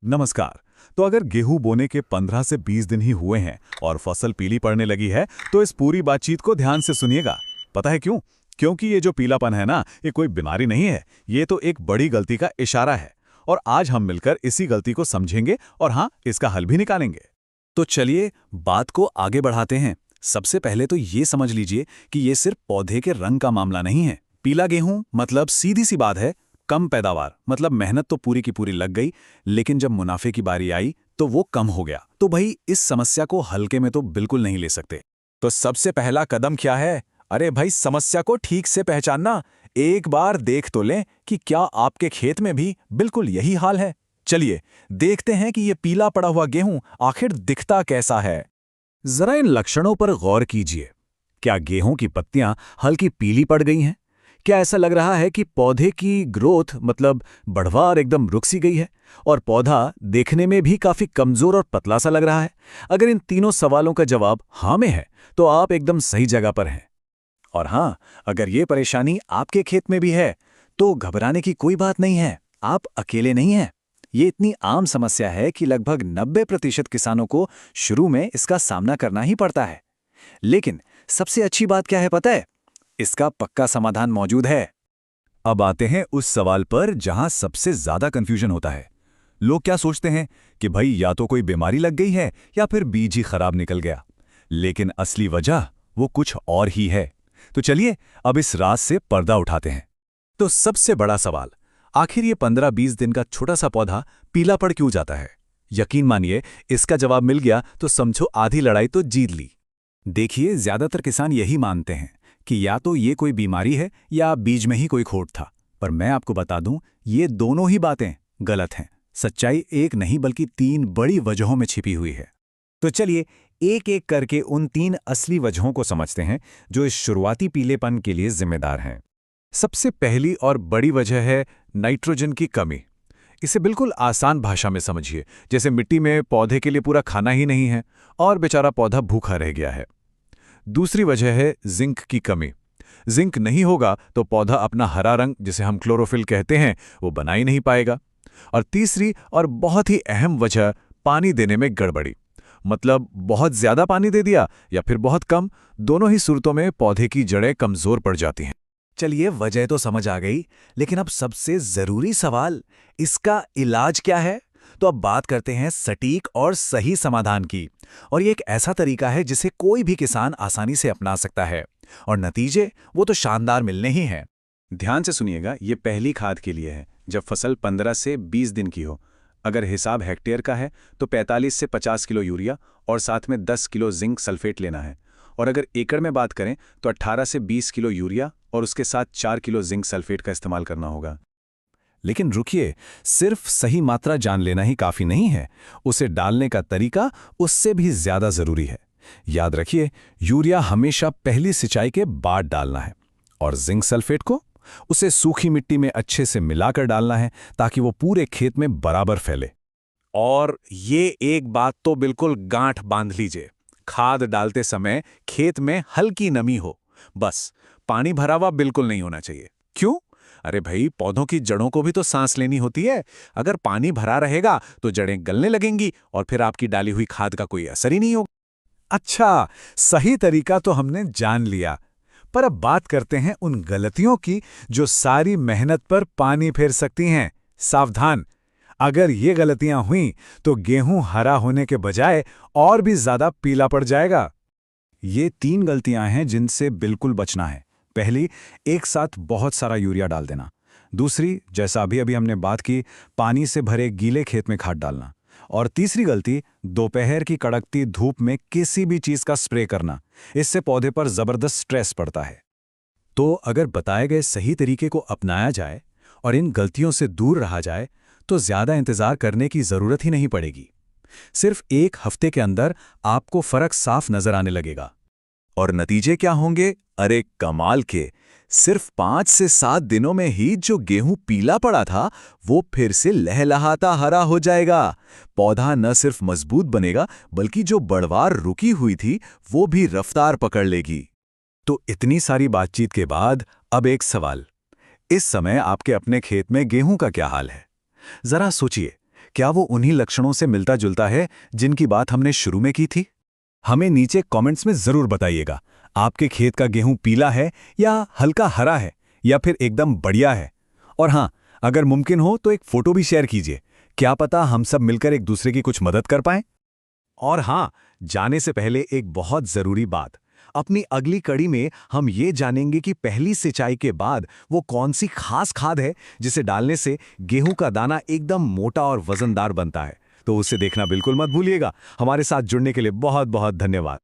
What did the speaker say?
नमस्कार। तो अगर गेहूं बोने के 15 से 20 दिन ही हुए हैं और फसल पीली पड़ने लगी है तो इस पूरी बातचीत को ध्यान से सुनिएगा। पता है क्यों? क्योंकि ये जो पीलापन है ना, ये कोई बीमारी नहीं है, ये तो एक बड़ी गलती का इशारा है। और आज हम मिलकर इसी गलती को समझेंगे और हाँ, इसका हल भी निकालेंगे। तो चलिए बात को आगे बढ़ाते हैं। सबसे पहले तो ये समझ लीजिए कि ये सिर्फ पौधे के रंग का मामला नहीं है। पीला गेहूं मतलब सीधी सी बात है, कम पैदावार, मतलब मेहनत तो पूरी की पूरी लग गई, लेकिन जब मुनाफे की बारी आई तो वो कम हो गया। तो भाई इस समस्या को हल्के में तो बिल्कुल नहीं ले सकते। तो सबसे पहला कदम क्या है? अरे भाई, समस्या को ठीक से पहचानना। एक बार देख तो लें कि क्या आपके खेत में भी बिल्कुल यही हाल है। चलिए देखते हैं कि ये पीला पड़ा हुआ गेहूं आखिर दिखता कैसा है। जरा इन लक्षणों पर गौर कीजिए। क्या गेहूं की पत्तियां हल्की पीली पड़ गई हैं? क्या ऐसा लग रहा है कि पौधे की ग्रोथ मतलब बढ़वार एकदम रुक सी गई है और पौधा देखने में भी काफी कमजोर और पतला सा लग रहा है? अगर इन तीनों सवालों का जवाब हाँ में है तो आप एकदम सही जगह पर हैं। और हाँ, अगर ये परेशानी आपके खेत में भी है तो घबराने की कोई बात नहीं है। आप अकेले नहीं हैं। ये इतनी आम समस्या है कि लगभग 90% किसानों को शुरू में इसका सामना करना ही पड़ता है। लेकिन सबसे अच्छी बात क्या है पता है? इसका पक्का समाधान मौजूद है। अब आते हैं उस सवाल पर जहां सबसे ज्यादा कंफ्यूजन होता है। लोग क्या सोचते हैं कि भाई या तो कोई बीमारी लग गई है या फिर बीज ही खराब निकल गया। लेकिन असली वजह वो कुछ और ही है। तो चलिए अब इस राज से पर्दा उठाते हैं। तो सबसे बड़ा सवाल, आखिर ये 15-20 दिन का छोटा सा पौधा पीला पड़ क्यों जाता है? यकीन मानिए, इसका जवाब मिल गया तो समझो आधी लड़ाई तो जीत ली। देखिए, ज्यादातर किसान यही मानते हैं कि या तो ये कोई बीमारी है या बीज में ही कोई खोट था। पर मैं आपको बता दूं, ये दोनों ही बातें गलत हैं। सच्चाई एक नहीं बल्कि 3 बड़ी वजहों में छिपी हुई है। तो चलिए एक एक करके उन 3 असली वजहों को समझते हैं जो इस शुरुआती पीलेपन के लिए जिम्मेदार हैं। सबसे पहली और बड़ी वजह है नाइट्रोजन की कमी। इसे बिल्कुल आसान भाषा में समझिए, जैसे मिट्टी में पौधे के लिए पूरा खाना ही नहीं है और बेचारा पौधा भूखा रह गया है। दूसरी वजह है जिंक की कमी। जिंक नहीं होगा तो पौधा अपना हरा रंग, जिसे हम क्लोरोफिल कहते हैं, वो बना ही नहीं पाएगा। और तीसरी और बहुत ही अहम वजह, पानी देने में गड़बड़ी। मतलब बहुत ज्यादा पानी दे दिया या फिर बहुत कम, दोनों ही सूरतों में पौधे की जड़ें कमजोर पड़ जाती हैं। चलिए, वजह तो समझ आ गई, लेकिन अब सबसे जरूरी सवाल, इसका इलाज क्या है? तो अब बात करते हैं सटीक और सही समाधान की। और ये एक ऐसा तरीका है जिसे कोई भी किसान आसानी से अपना सकता है और नतीजे वो तो शानदार मिलने ही हैं। ध्यान से सुनिएगा, ये पहली खाद के लिए है जब फसल 15 से 20 दिन की हो। अगर हिसाब हेक्टेयर का है तो 45 से 50 किलो यूरिया और साथ में 10 किलो जिंक सल्फेट लेना है। और अगर एकड़ में बात करें तो 18 से 20 किलो यूरिया और उसके साथ 4 किलो जिंक सल्फेट का इस्तेमाल करना होगा। लेकिन रुकिए, सिर्फ सही मात्रा जान लेना ही काफी नहीं है, उसे डालने का तरीका उससे भी ज्यादा जरूरी है। याद रखिए, यूरिया हमेशा पहली सिंचाई के बाद डालना है और जिंक सल्फेट को उसे सूखी मिट्टी में अच्छे से मिलाकर डालना है ताकि वो पूरे खेत में बराबर फैले। और ये एक बात तो बिल्कुल गांठ बांध लीजिए, खाद डालते समय खेत में हल्की नमी हो, बस। पानी भरा हुआ बिल्कुल नहीं होना चाहिए। क्यों? अरे भाई, पौधों की जड़ों को भी तो सांस लेनी होती है। अगर पानी भरा रहेगा तो जड़ें गलने लगेंगी और फिर आपकी डाली हुई खाद का कोई असर ही नहीं होगा। अच्छा, सही तरीका तो हमने जान लिया, पर अब बात करते हैं उन गलतियों की जो सारी मेहनत पर पानी फेर सकती हैं। सावधान, अगर ये गलतियां हुई तो गेहूं हरा होने के बजाय और भी ज्यादा पीला पड़ जाएगा। ये 3 गलतियां हैं जिनसे बिल्कुल बचना है। पहली, एक साथ बहुत सारा यूरिया डाल देना। दूसरी, जैसा अभी हमने बात की, पानी से भरे गीले खेत में खाद डालना। और तीसरी गलती, दोपहर की कड़कती धूप में किसी भी चीज का स्प्रे करना। इससे पौधे पर जबरदस्त स्ट्रेस पड़ता है। तो अगर बताए गए सही तरीके को अपनाया जाए और इन गलतियों से दूर रहा जाए तो ज्यादा इंतजार करने की जरूरत ही नहीं पड़ेगी। सिर्फ 1 हफ्ते के अंदर आपको फर्क साफ नजर आने लगेगा। और नतीजे क्या होंगे? अरे कमाल के! सिर्फ 5 से 7 दिनों में ही जो गेहूं पीला पड़ा था वो फिर से लहलहाता हरा हो जाएगा। पौधा न सिर्फ मजबूत बनेगा बल्कि जो बढ़वार रुकी हुई थी वो भी रफ्तार पकड़ लेगी। तो इतनी सारी बातचीत के बाद अब एक सवाल, इस समय आपके अपने खेत में गेहूं का क्या हाल है? जरा सोचिए, क्या वो उन्हीं लक्षणों से मिलता जुलता है जिनकी बात हमने शुरू में की थी? हमें नीचे कमेंट्स में जरूर बताइएगा, आपके खेत का गेहूं पीला है या हल्का हरा है या फिर एकदम बढ़िया है। और हाँ, अगर मुमकिन हो तो एक फोटो भी शेयर कीजिए, क्या पता हम सब मिलकर एक दूसरे की कुछ मदद कर पाएं। और हाँ, जाने से पहले एक बहुत जरूरी बात, अपनी अगली कड़ी में हम ये जानेंगे कि पहली सिंचाई के बाद वो कौन सी खास खाद है जिसे डालने से गेहूं का दाना एकदम मोटा और वजनदार बनता है। तो उसे देखना बिल्कुल मत भूलिएगा। हमारे साथ जुड़ने के लिए बहुत बहुत धन्यवाद।